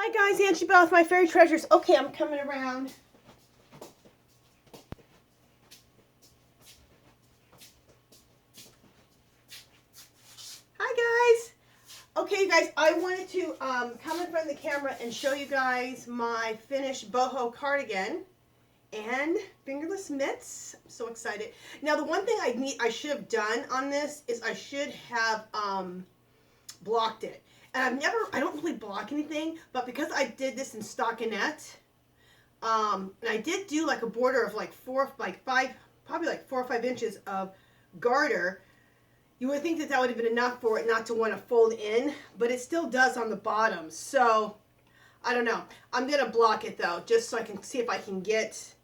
Hi guys, Angie Bell with my fairy treasures. Okay, I'm coming around. Hi guys. Okay, you guys, I wanted to come in front of the camera and show you guys my finished boho cardigan and fingerless mitts. I'm so excited. Now, the one thing I should have done on this is I should have blocked it. And I don't really block anything, but because I did this in stockinette, and I did do like a border of like probably like 4 or 5 inches of garter, you would think that that would have been enough for it not to want to fold in, but it still does on the bottom. So, I don't know. I'm going to block it though, just so I can see if I can get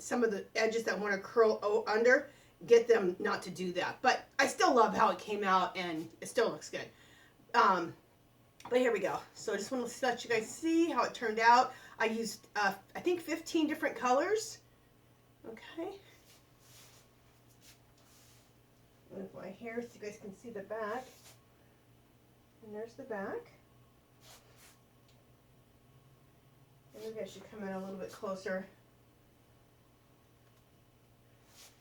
some of the edges that want to curl under, get them not to do that. But I still love how it came out and it still looks good. But here we go. So I just want to let you guys see how it turned out. I used, I think 15 different colors. Okay. With my hair so you guys can see the back. And there's the back. And maybe I should come in a little bit closer.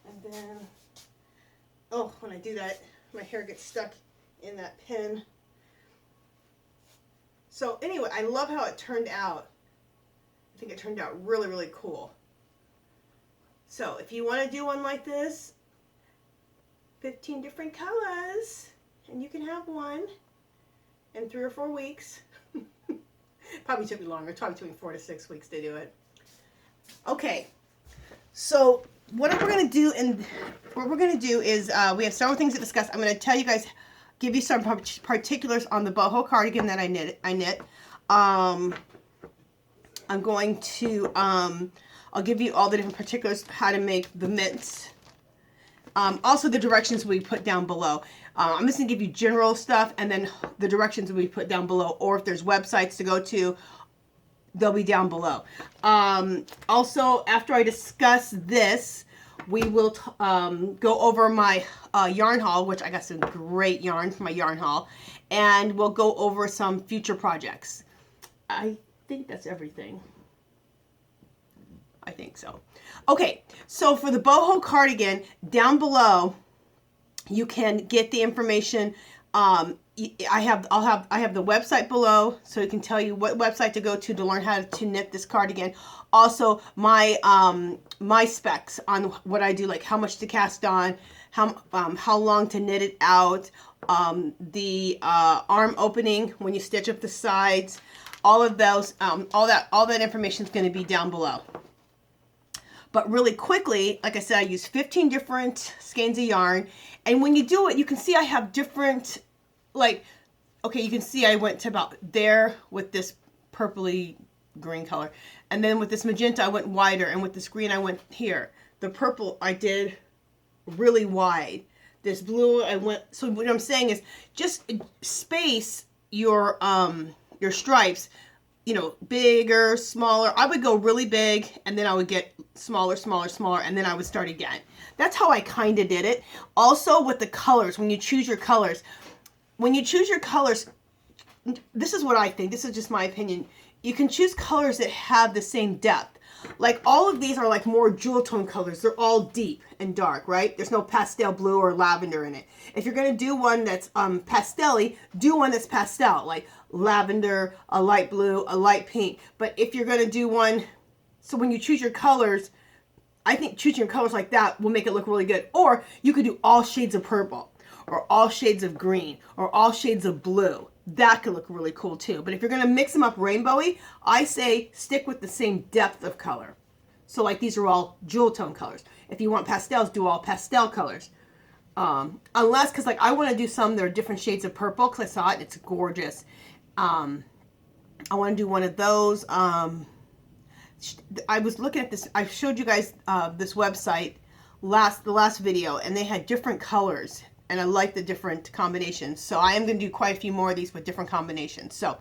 And then, oh, when I do that, my hair gets stuck in that pin. So anyway, I love how it turned out. I think it turned out really, really cool. So if you want to do one like this, 15 different colors, and you can have one in 3 or 4 weeks. Probably took me longer. It probably took me 4 to 6 weeks to do it. Okay, so what we're going to do is we have several things to discuss. I'm going to tell you guys, give you some particulars on the boho cardigan that I knit. I'm going to I'll give you all the different particulars how to make the mitts. Also the directions we put down below. I'm just going to give you general stuff, and then the directions we put down below, or if there's websites to go to, they'll be down below. Also, after I discuss this, we will go over my yarn haul, which I got some great yarn from my yarn haul, and we'll go over some future projects. I think that's everything. I think so. Okay, so for the boho cardigan, down below, you can get the information. I have the website below, so it can tell you what website to go to learn how to knit this cardigan. Also, my my specs on what I do, like how much to cast on, how long to knit it out, the arm opening when you stitch up the sides, all of those, all that information is going to be down below. But really quickly, like I said, I use 15 different skeins of yarn, and when you do it, you can see I have different, like, okay, you can see I went to about there with this purpley green color, and then with this magenta I went wider, and with this green I went here. The purple I did really wide. This blue I went, so what I'm saying is just space your stripes, you know, bigger, smaller. I would go really big, and then I would get smaller, smaller, smaller, and then I would start again. That's how I kind of did it. Also with the colors, when you choose your colors, this is what I think. This is just my opinion. You can choose colors that have the same depth. Like all of these are like more jewel tone colors. They're all deep and dark, right? There's no pastel blue or lavender in it. If you're going to do one that's pastel-y, do one that's pastel, like lavender, a light blue, a light pink. But if you're going to do one, so when you choose your colors, I think choosing your colors like that will make it look really good. Or you could do all shades of purple, or all shades of green, or all shades of blue. That could look really cool too. But if you're going to mix them up rainbowy, I say stick with the same depth of color. So like these are all jewel tone colors. If you want pastels, do all pastel colors. Unless, because like I want to do some that are different shades of purple, because I saw it and it's gorgeous. I want to do one of those. I was looking at this. I showed you guys this website the last video, and they had different colors, and I like the different combinations. So I am going to do quite a few more of these with different combinations. So,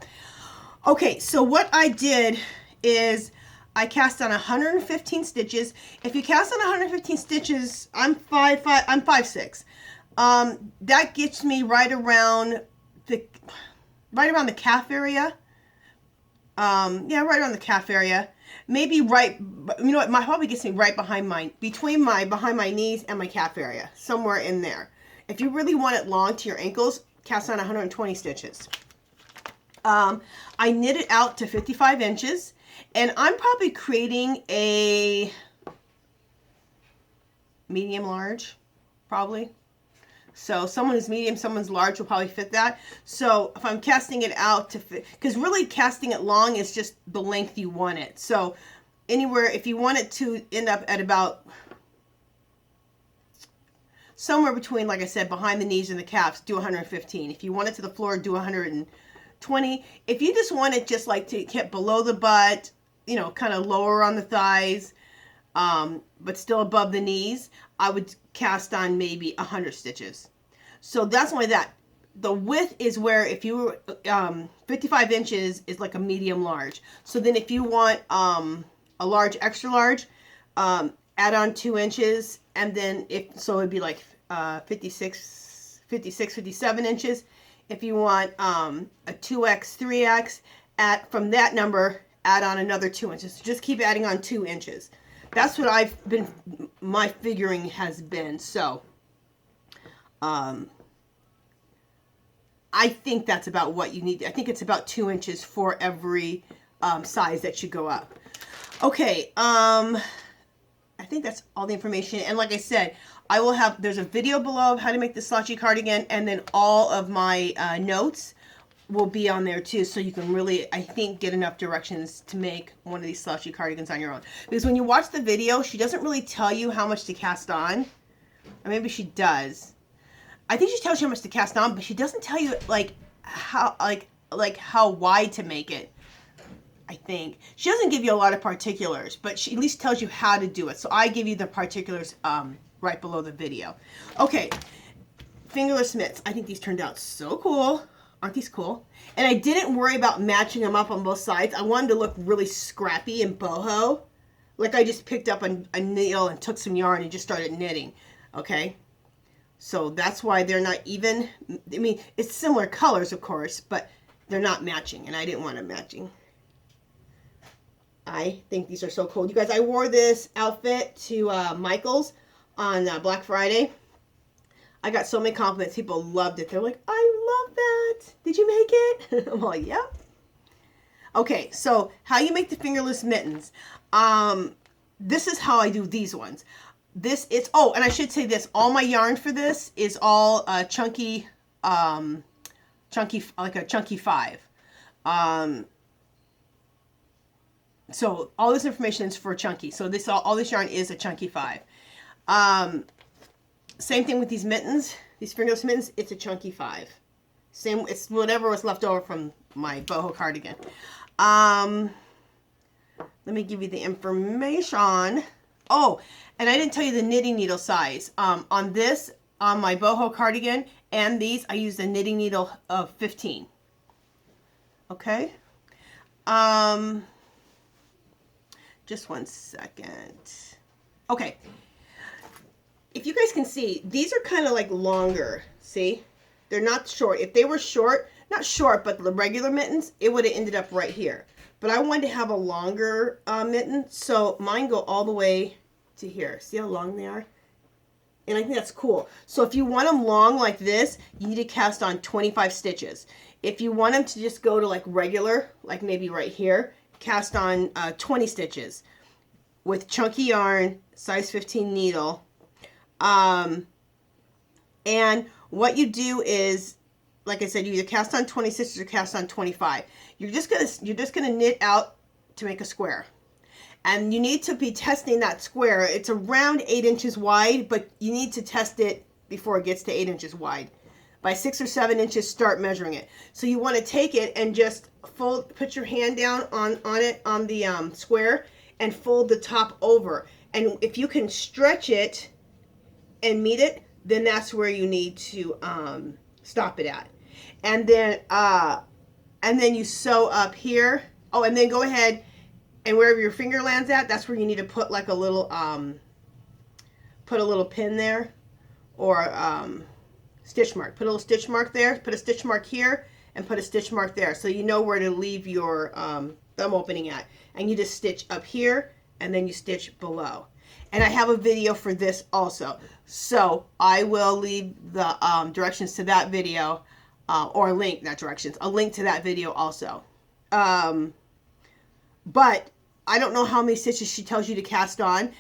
okay, so what I did is I cast on 115 stitches. If you cast on 115 stitches, I'm 5'6". That gets me right around the calf area. Yeah, right around the calf area. Maybe right, you know what, my probably gets me right behind behind my knees and my calf area, somewhere in there. If you really want it long to your ankles, cast on 120 stitches. I knit it out to 55 inches, and I'm probably creating a medium large, probably. So someone who's medium, someone's large will probably fit that. So if I'm casting it out to fit, because really casting it long is just the length you want it. So anywhere, if you want it to end up at about somewhere between, like I said, behind the knees and the calves, do 115. If you want it to the floor, do 120. If you just want it just like to get below the butt, you know, kind of lower on the thighs, but still above the knees, I would cast on maybe 100 stitches. So that's why that the width is where, if you 55 inches is like a medium large. So then if you want a large, extra large, add on 2 inches, and then it'd be like 56, 57 inches. If you want a 2x, 3x, from that number, add on another 2 inches. So just keep adding on 2 inches. That's what my figuring has been. So, I think that's about what you need. I think it's about 2 inches for every size that you go up. Okay, I think that's all the information. And like I said, there's a video below of how to make the slouchy cardigan, and then all of my notes will be on there too, so you can really, I think, get enough directions to make one of these slouchy cardigans on your own. Because when you watch the video, she doesn't really tell you how much to cast on. Or maybe she does. I think she tells you how much to cast on, but she doesn't tell you like how wide to make it. I think she doesn't give you a lot of particulars, but she at least tells you how to do it. So I give you the particulars right below the video. Okay, fingerless mitts. I think these turned out so cool. Aren't these cool? And I didn't worry about matching them up on both sides. I wanted to look really scrappy and boho. Like I just picked up a needle and took some yarn and just started knitting. Okay? So that's why they're not even. I mean, it's similar colors, of course, but they're not matching. And I didn't want them matching. I think these are so cool. You guys, I wore this outfit to Michael's on Black Friday. I got so many compliments. People loved it. They're like, I love that. Did you make it? I'm like, yep. Okay, so how you make the fingerless mittens. This is how I do these ones. Oh, and I should say this. All my yarn for this is all chunky, like a chunky 5. So all this information is for chunky. So all this yarn is a chunky 5. Same thing with these mittens, these fingerless mittens, it's a chunky 5. It's whatever was left over from my boho cardigan. Let me give you the information. Oh, and I didn't tell you the knitting needle size. On my boho cardigan and these, I used a knitting needle of 15. Okay. Just one second. Okay. If you guys can see, these are kind of like longer. See? They're not short. If they were short, not short, but the regular mittens, it would have ended up right here. But I wanted to have a longer mitten, so mine go all the way to here. See how long they are? And I think that's cool. So if you want them long like this, you need to cast on 25 stitches. If you want them to just go to like regular, like maybe right here, cast on 20 stitches with chunky yarn, size 15 needle. And what you do is, like I said, you either cast on 20 stitches or cast on 25. You're just gonna knit out to make a square. And you need to be testing that square. It's around 8 inches wide, but you need to test it before it gets to 8 inches wide. By 6 or 7 inches, start measuring it. So you want to take it and just put your hand down on the square and fold the top over. And if you can stretch it and meet it, then that's where you need to stop it at. And then you sew up here. Oh, and then go ahead and wherever your finger lands at, that's where you need to put like a little put a little pin there, or stitch mark. Put a little stitch mark there. Put a stitch mark here and put a stitch mark there, so you know where to leave your I'm opening at. And you just stitch up here and then you stitch below. And I have a video for this also. So I will leave the directions to that video, or a link, not directions, a link to that video also. But I don't know how many stitches she tells you to cast on.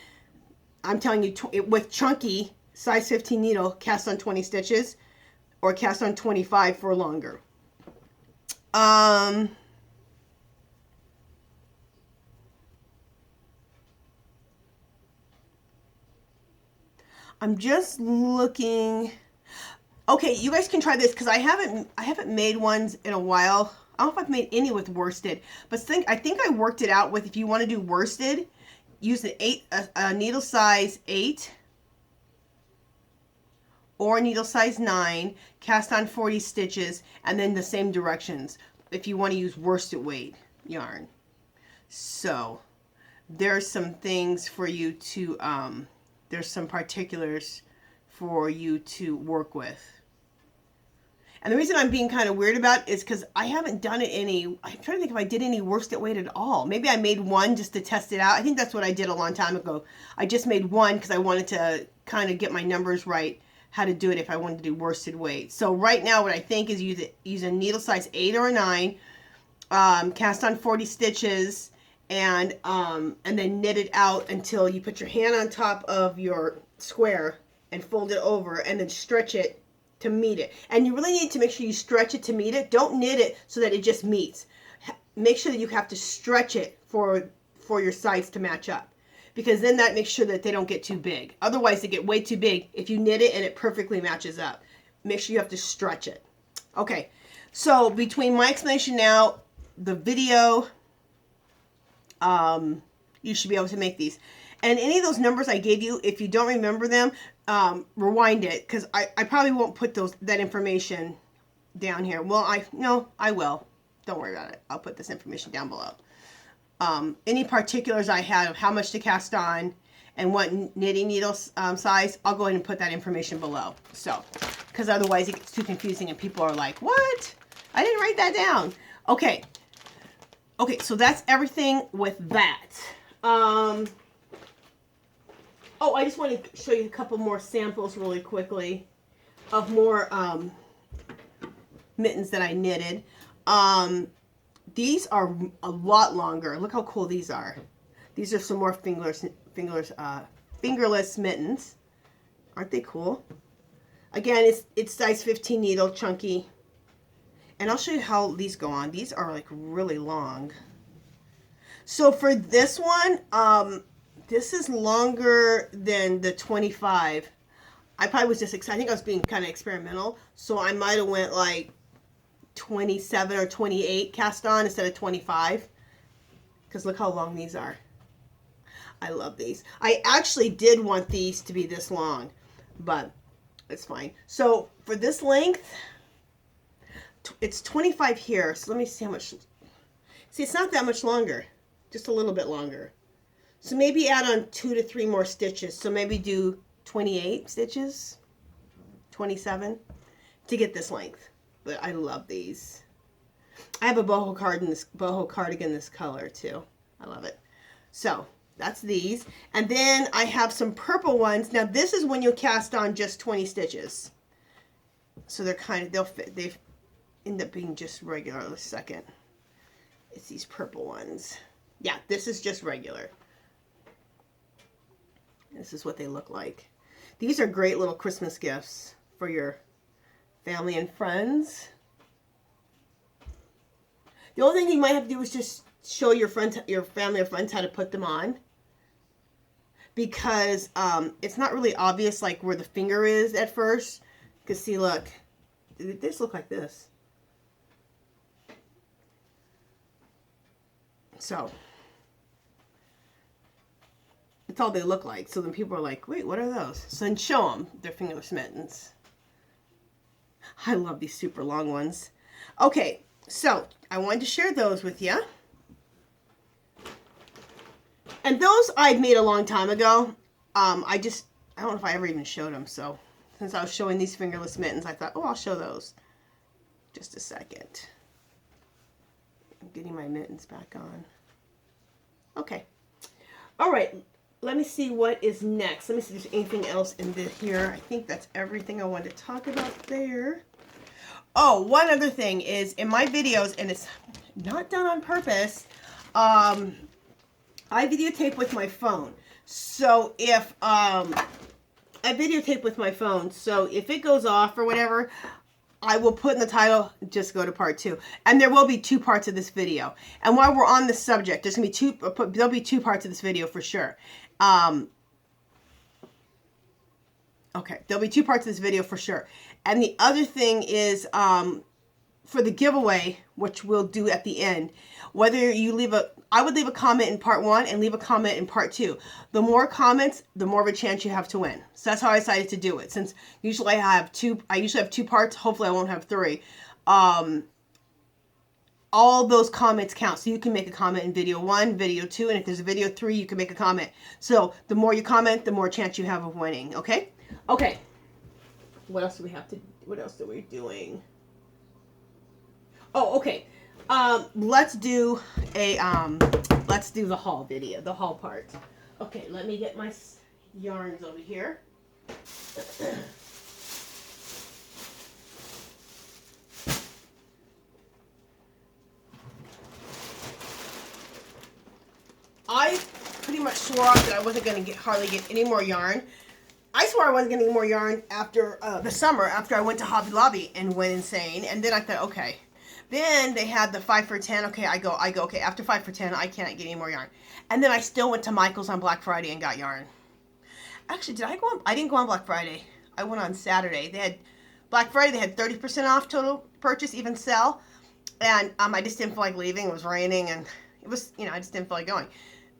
I'm telling you, with chunky, size 15 needle, cast on 20 stitches, or cast on 25 for longer. I'm just looking. Okay, you guys can try this because I haven't made ones in a while. I don't know if I've made any with worsted, but I think I worked it out with, if you want to do worsted, use a needle size 8 or needle size 9, cast on 40 stitches, and then the same directions if you want to use worsted weight yarn. So there's some things for you to there's some particulars for you to work with. And the reason I'm being kind of weird about it is because I haven't done it I'm trying to think if I did any worsted weight at all. Maybe I made one just to test it out. I think that's what I did a long time ago. I just made one because I wanted to kind of get my numbers right, how to do it if I wanted to do worsted weight. So right now what I think is use a needle size 8 or a 9, cast on 40 stitches, and then knit it out until you put your hand on top of your square and fold it over and then stretch it to meet it. And you really need to make sure you stretch it to meet it. Don't knit it so that it just meets. Make sure that you have to stretch it for your sides to match up, because then that makes sure that they don't get too big. Otherwise they get way too big if you knit it and it perfectly matches up. Make sure you have to stretch it. Okay, so between my explanation now, the video, you should be able to make these. And any of those numbers I gave you, if you don't remember them, rewind it, because I probably won't put that information down here. Well, I will. Don't worry about it. I'll put this information down below. Any particulars I had of how much to cast on and what knitting needle size, I'll go ahead and put that information below. So, because otherwise it gets too confusing and people are like, what? I didn't write that down. Okay. Okay, so that's everything with that. Oh, I just want to show you a couple more samples really quickly of more mittens that I knitted. These are a lot longer. Look how cool these are. These are some more fingerless mittens. Aren't they cool? Again, it's size 15 needle, chunky. And I'll show you how these go on. These are like really long. So for this one, this is longer than the 25. I probably was just excited. I think I was being kind of experimental. So I might have went like 27 or 28 cast on instead of 25. Because look how long these are. I love these. I actually did want these to be this long, but it's fine. So for this length, it's 25 here. So let me see how much. See, it's not that much longer. Just a little bit longer. So maybe add on 2 to 3 more stitches. So maybe do 28 stitches, 27 to get this length. But I love these. I have a boho cardigan this color too. I love it. So that's these. And then I have some purple ones. Now this is when you cast on just 20 stitches. So they're they end up being just regular. A second. It's these purple ones. Yeah, this is just regular. This is what they look like. These are great little Christmas gifts for your family and friends. The only thing you might have to do is just show your friends, your family or friends, how to put them on, because it's not really obvious like where the finger is at first. Because see, look, they just look like this. So that's all they look like. So then people are like, wait, what are those? So then show them their fingerless mittens. I love these super long ones. Okay, so I wanted to share those with you. And those I've made a long time ago. I don't know if I ever even showed them. So since I was showing these fingerless mittens, I thought, oh, I'll show those. Just a second. I'm getting my mittens back on. Okay. All right. Let me see what is next. Let me see if there's anything else in here. I think that's everything I wanted to talk about there. Oh, one other thing is in my videos, and it's not done on purpose, I videotape with my phone. So if I videotape with my phone, so if it goes off or whatever, I will put in the title, just go to part 2. And there will be 2 parts of this video. And while we're on this subject, there's going to be there'll be 2 parts of this video for sure. Okay, there'll be 2 parts of this video for sure. And the other thing is, for the giveaway, which we'll do at the end, whether you leave I would leave a comment in part 1 and leave a comment in part 2. The more comments, the more of a chance you have to win. So that's how I decided to do it. Since usually I usually have 2 parts. Hopefully I won't have 3. All those comments count. So you can make a comment in video 1, video 2, and if there's a video 3, you can make a comment. So the more you comment, the more chance you have of winning. Okay? Okay. What else do we have to, what else are we doing? Oh, okay. Let's do the haul video, the haul part. Okay, let me get my yarns over here. I pretty much swore off that I wasn't going to hardly get any more yarn. I swore I wasn't getting any more yarn after the summer, after I went to Hobby Lobby and went insane. And then I thought, okay. Then they had the 5 for 10. Okay, I go, okay, after 5 for 10, I can't get any more yarn. And then I still went to Michael's on Black Friday and got yarn. Actually, did I go on? I didn't go on Black Friday. I went on Saturday. They had, Black Friday, they had 30% off total purchase, even sell. And I just didn't feel like leaving. It was raining and it was, you know, I just didn't feel like going.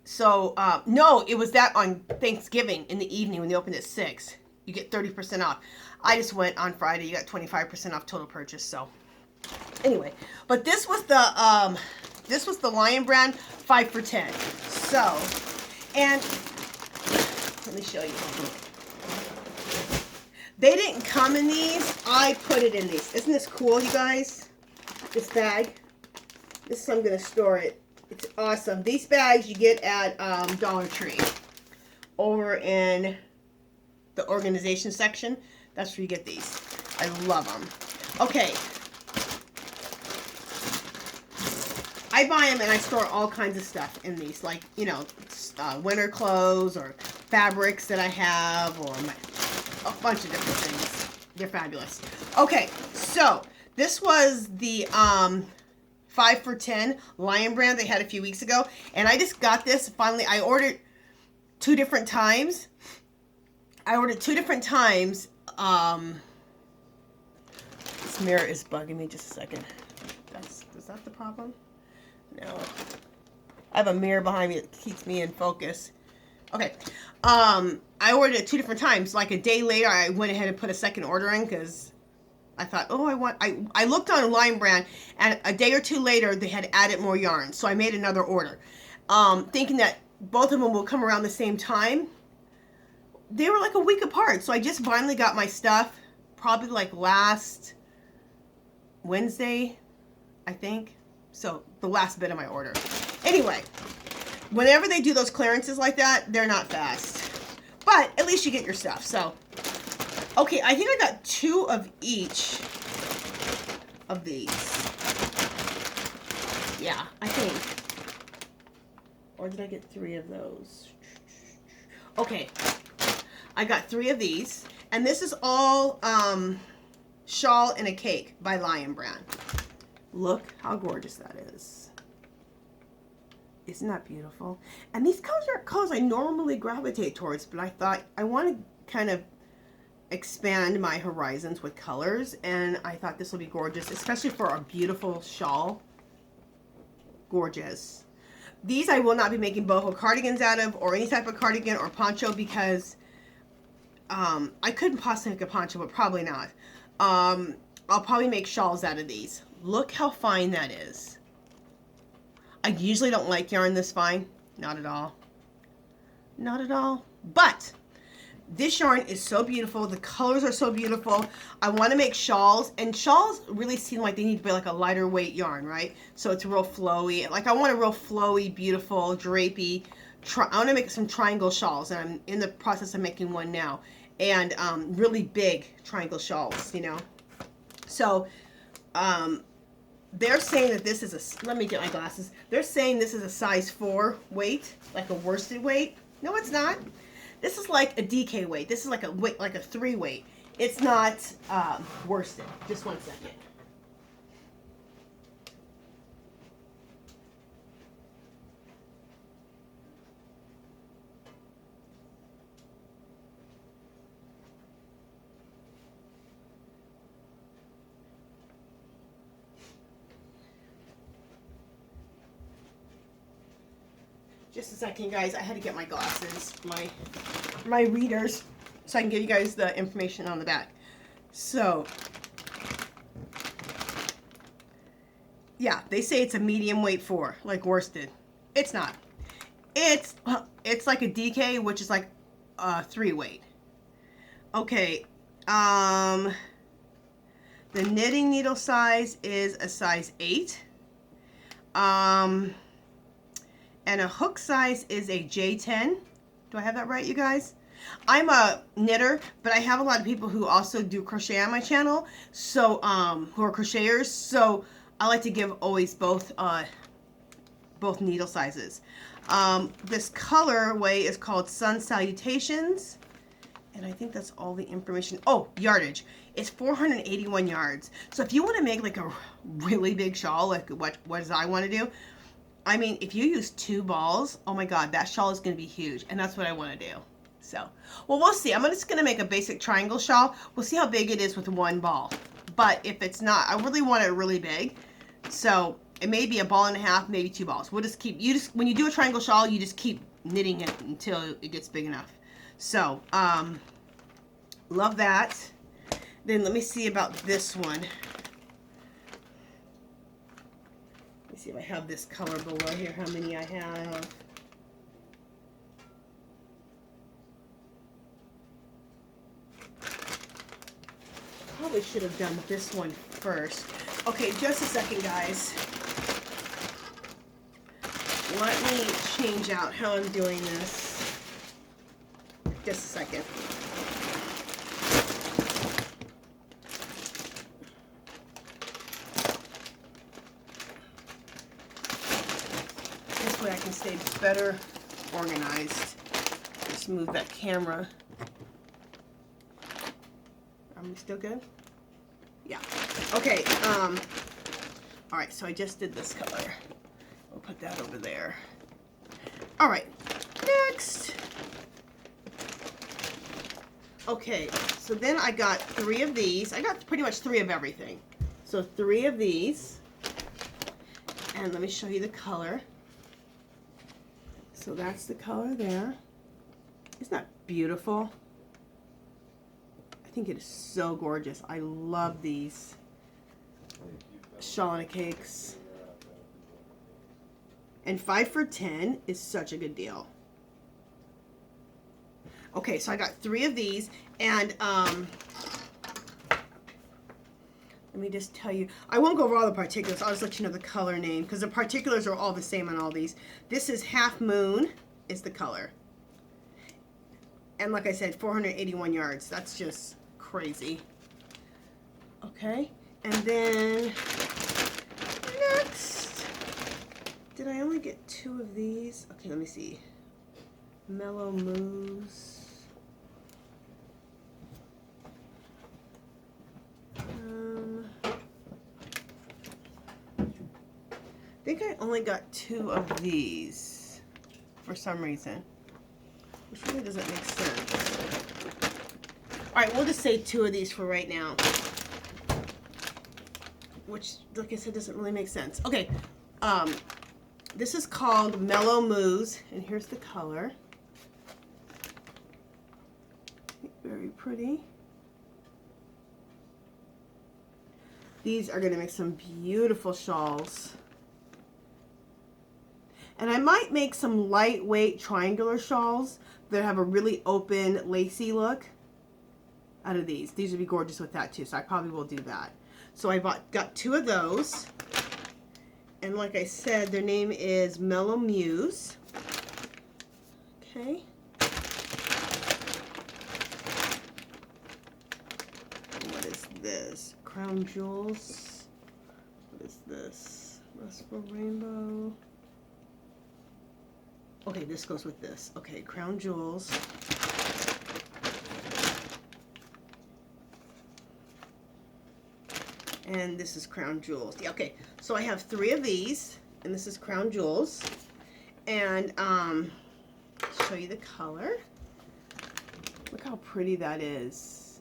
So, no, it was that on Thanksgiving in the evening when they opened at 6. You get 30% off. I just went on Friday. You got 25% off total purchase, so. Anyway, but this was the Lion brand 5 for 10. So, and let me show you. They didn't come in these. I put it in these. Isn't this cool, you guys? This bag. This is how I'm going to store it. It's awesome. These bags you get at Dollar Tree. Over in the organization section. That's where you get these. I love them. Okay. I buy them and I store all kinds of stuff in these. Like, you know, winter clothes or fabrics that I have or a bunch of different things. They're fabulous. Okay, so this was the 5 for 10 Lion brand they had a few weeks ago. And I just got this finally. I ordered 2 different times. This mirror is bugging me. Just a second. Is that the problem? No. I have a mirror behind me that keeps me in focus. Okay. I ordered it 2 different times. Like a day later, I went ahead and put a second order in because I thought, oh, I looked on Lion brand, and a day or 2 later, they had added more yarn. So I made another order, thinking that both of them will come around the same time. They were like a week apart. So I just finally got my stuff, probably like last Wednesday, I think. So the last bit of my order. Anyway, whenever they do those clearances like that, they're not fast. But at least you get your stuff. So, okay, I think I got 2 of each of these. Yeah, I think. Or did I get 3 of those? Okay, I got 3 of these. And this is all Shawl in a Cake by Lion brand. Look how gorgeous that is. Isn't that beautiful? And these colors are colors I normally gravitate towards, but I thought I want to kind of expand my horizons with colors, and I thought this will be gorgeous, especially for a beautiful shawl. Gorgeous. These I will not be making boho cardigans out of, or any type of cardigan or poncho, because I couldn't possibly make a poncho, but probably not. I'll probably make shawls out of these. Look how fine that is. I usually don't like yarn this fine. Not at all. Not at all. But This yarn is so beautiful. The colors are so beautiful. I want to make shawls, and shawls really seem like they need to be like a lighter weight yarn, right? So it's real flowy. Like I want a real flowy, beautiful, drapey. I want to make some triangle shawls, and I'm in the process of making one now. And really big triangle shawls, you know. So they're saying that this is a, let me get my glasses. They're saying this is a size 4 weight, like a worsted weight. No, it's not. This is like a DK weight. This is like a weight, like a 3 weight. It's not worsted. Just one second. Just a second, guys. I had to get my glasses, my readers, so I can give you guys the information on the back. So, yeah, they say it's a medium weight 4, like worsted. It's not. It's like a DK, which is like a 3 weight. Okay. The knitting needle size is a size 8. And a hook size is a J10. Do I have that right, you guys? I'm a knitter, but I have a lot of people who also do crochet on my channel, so who are crocheters. So I like to give always both needle sizes. This colorway is called Sun Salutations, and I think that's all the information. Oh, yardage. It's 481 yards. So if you want to make like a really big shawl, like what does I want to do? I mean, if you use 2 balls, oh my God, that shawl is going to be huge. And that's what I want to do. So, well, we'll see. I'm just going to make a basic triangle shawl. We'll see how big it is with 1 ball. But if it's not, I really want it really big. So it may be 1.5 balls, maybe 2 balls. We'll just keep, when you do a triangle shawl, you just keep knitting it until it gets big enough. So, love that. Then let me see about this one. See if I have this color below here, how many I have. Probably should have done this one first. Okay, just a second, guys. Let me change out how I'm doing this. Just a second. I can stay better organized. Just move that camera. Are we still good? Yeah. Okay. All right. So I just did this color. We'll put that over there. All right. Next. Okay. So then I got 3 of these. I got pretty much 3 of everything. So 3 of these. And let me show you the color. So that's the color there. Isn't that beautiful? I think it is so gorgeous. I love these Shawl cakes. And 5 for $10 is such a good deal. Okay, so I got 3 of these, and let me just tell you, I won't go over all the particulars, I'll just let you know the color name, because the particulars are all the same on all these. This is Half Moon, is the color. And like I said, 481 yards, that's just crazy. Okay, and then next, did I only get 2 of these? Okay, let me see. Mellow Moves. I think I only got 2 of these for some reason, which really doesn't make sense. All right, we'll just say 2 of these for right now, which, like I said, doesn't really make sense. Okay, this is called Mellow Moves, and here's the color. Very pretty. These are going to make some beautiful shawls. And I might make some lightweight triangular shawls that have a really open, lacy look out of these. These would be gorgeous with that too, so I probably will do that. So I got 2 of those. And like I said, their name is Mellow Muse. Okay. What is this? Crown Jewels. What is this? Restful Rainbow. Okay, this goes with this. Okay, Crown Jewels. And this is Crown Jewels. Yeah, okay, so I have 3 of these, and this is Crown Jewels. And show you the color. Look how pretty that is.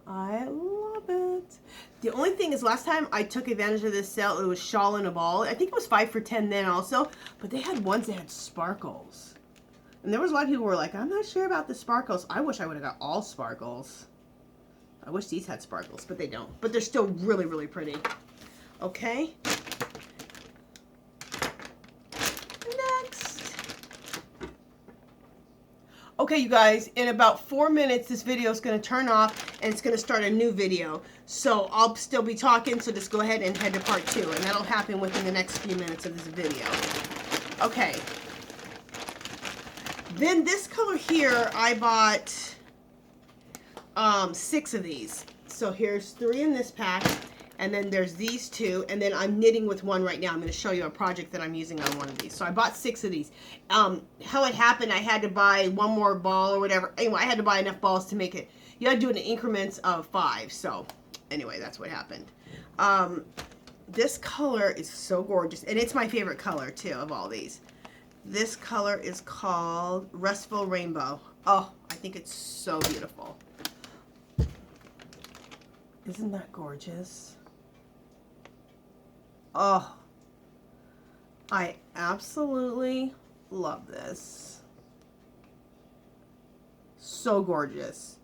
I love it. The only thing is, last time I took advantage of this sale, it was Shawl in a Ball. I think it was 5 for $10 then also, but they had ones that had sparkles. And there was a lot of people who were like, I'm not sure about the sparkles. I wish I would have got all sparkles. I wish these had sparkles, but they don't. But they're still really, really pretty. Okay. Next. Okay, you guys, in about 4 minutes, this video is going to turn off and it's going to start a new video. So I'll still be talking, so just go ahead and head to part 2, and that'll happen within the next few minutes of this video. Okay. Then this color here, I bought 6 of these. So here's 3 in this pack, and then there's these 2, and then I'm knitting with one right now. I'm going to show you a project that I'm using on one of these. So I bought 6 of these. How it happened, I had to buy 1 more ball or whatever. Anyway, I had to buy enough balls to make it. You got to do it in increments of 5. So anyway, that's what happened. This color is so gorgeous, and it's my favorite color too of all these. This color is called Restful Rainbow. Oh, I think it's so beautiful. Isn't that gorgeous? Oh, I absolutely love this. So gorgeous.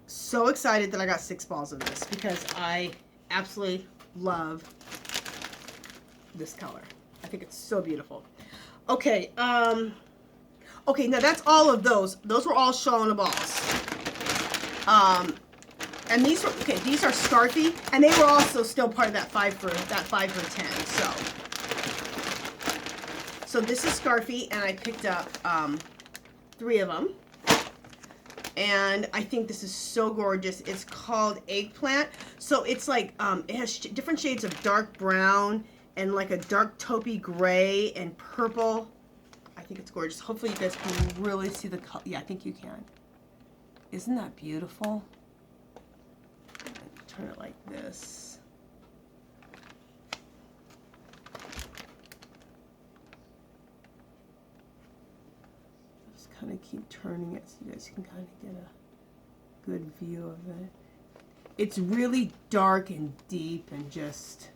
So excited that I got 6 balls of this because I absolutely love this color. I think it's so beautiful. Okay, okay, now that's all of those. Those were all Shawl in a Balls. And these were, okay, these are Scarfy, and they were also still part of that 5 for 10. So this is Scarfy, and I picked up 3 of them. And I think this is so gorgeous. It's called Eggplant. So it's like, it has different shades of dark brown and like a dark taupey gray and purple. I think it's gorgeous. Hopefully you guys can really see the color. Yeah, I think you can. Isn't that beautiful? Turn it like this. Just kind of keep turning it so you guys can kind of get a good view of it. It's really dark and deep and just,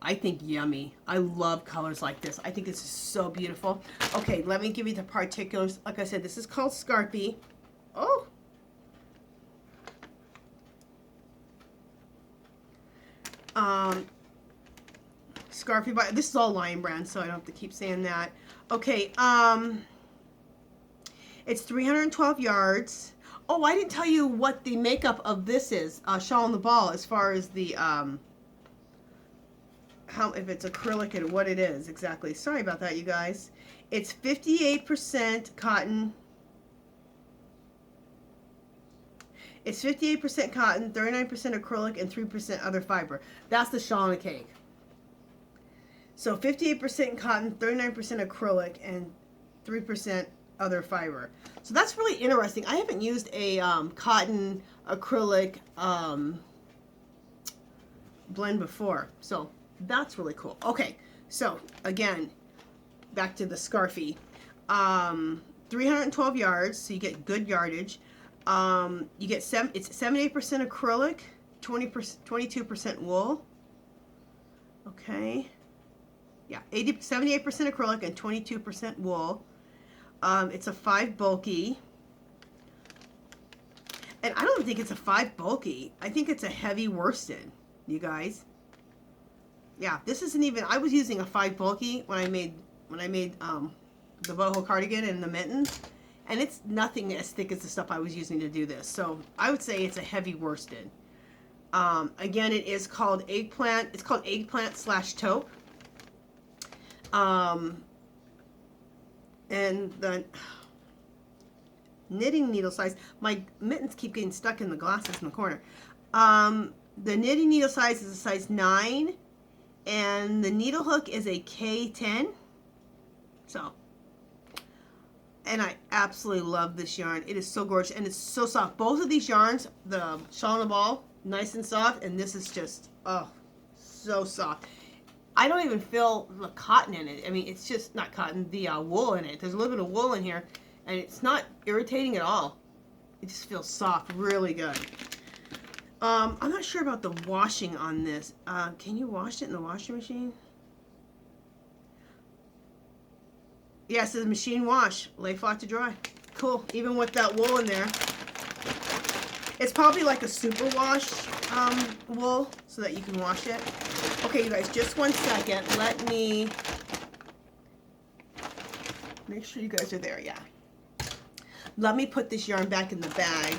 I think, yummy. I love colors like this. I think this is so beautiful. Okay, let me give you the particulars. Like I said, this is called Scarfy. Oh! Scarfy, but this is all Lion Brand, so I don't have to keep saying that. Okay, it's 312 yards. Oh, I didn't tell you what the makeup of this is, Shawl in the Ball, as far as the, if it's acrylic and what it is exactly. Sorry about that, you guys. It's 58% cotton. It's 58% cotton, 39% acrylic, and 3% other fiber. That's the shawl and a cake. So 58% cotton, 39% acrylic, and 3% other fiber. So that's really interesting. I haven't used a cotton acrylic blend before. So that's really cool. Okay, so again, back to the Scarfy. 312 yards, so you get good yardage. You get it's 78% acrylic, 22% wool. Okay. Yeah, 78% acrylic and 22% wool. It's a 5 bulky. And I don't think it's a 5 bulky. I think it's a heavy worsted, you guys. Yeah, this isn't even, I was using a 5 bulky when I made the boho cardigan and the mittens, and it's nothing as thick as the stuff I was using to do this. So I would say it's a heavy worsted. Again, it is called eggplant. It's called eggplant / taupe. And the knitting needle size, my mittens keep getting stuck in the glasses in the corner. The knitting needle size is a size 9, and the needle hook is a K10. So, and I absolutely love this yarn. It is so gorgeous, and it's so soft. Both of these yarns, the shawl and the ball, nice and soft, and this is just, oh, so soft. I don't even feel the cotton in it. I mean, it's just not cotton, the wool in it. There's a little bit of wool in here, and it's not irritating at all. It just feels soft, really good. I'm not sure about the washing on this. Can you wash it in the washing machine? Yes, it's a machine wash. Lay flat to dry. Cool. Even with that wool in there. It's probably like a super wash wool so that you can wash it. Okay, you guys, just one second. Let me make sure you guys are there. Yeah. Let me put this yarn back in the bag,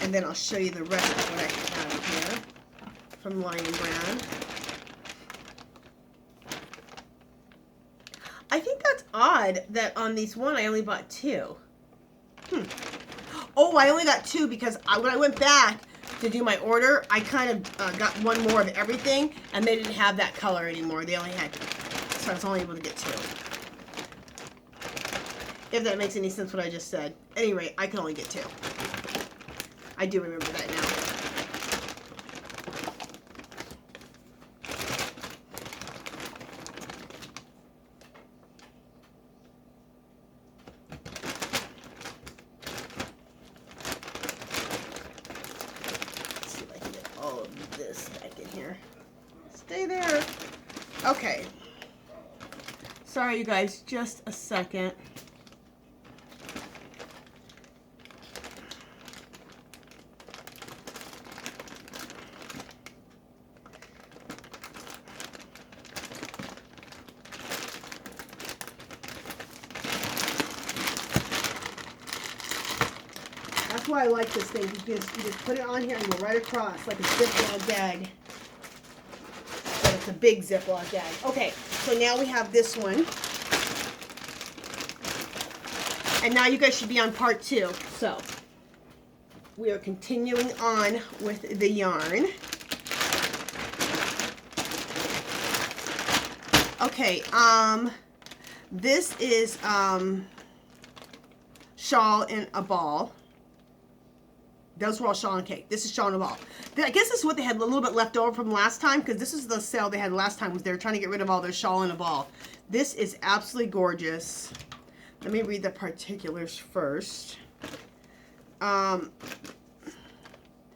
and then I'll show you the rest of what I have here from Lion Brand. I think that's odd that on these one I only bought 2. Oh, I only got 2 because when I went back to do my order, I kind of got one more of everything, and they didn't have that color anymore. They only had, so I was only able to get 2. If that makes any sense what I just said. At any rate, I can only get 2. I do remember that now. Let's see if I can get all of this back in here. Stay there. Okay. Sorry, you guys, just a second. That's why I like this thing. You just put it on here and go right across like a Ziploc bag. But it's a big Ziploc bag. Okay, so now we have this one. And now you guys should be on part 2. So we are continuing on with the yarn. Okay, this is shawl in a ball. Those were all shawl and cake. This is shawl and a ball. I guess this is what they had a little bit left over from last time, because this is the sale they had last time. Was they were trying to get rid of all their shawl and a ball. This is absolutely gorgeous. Let me read the particulars first.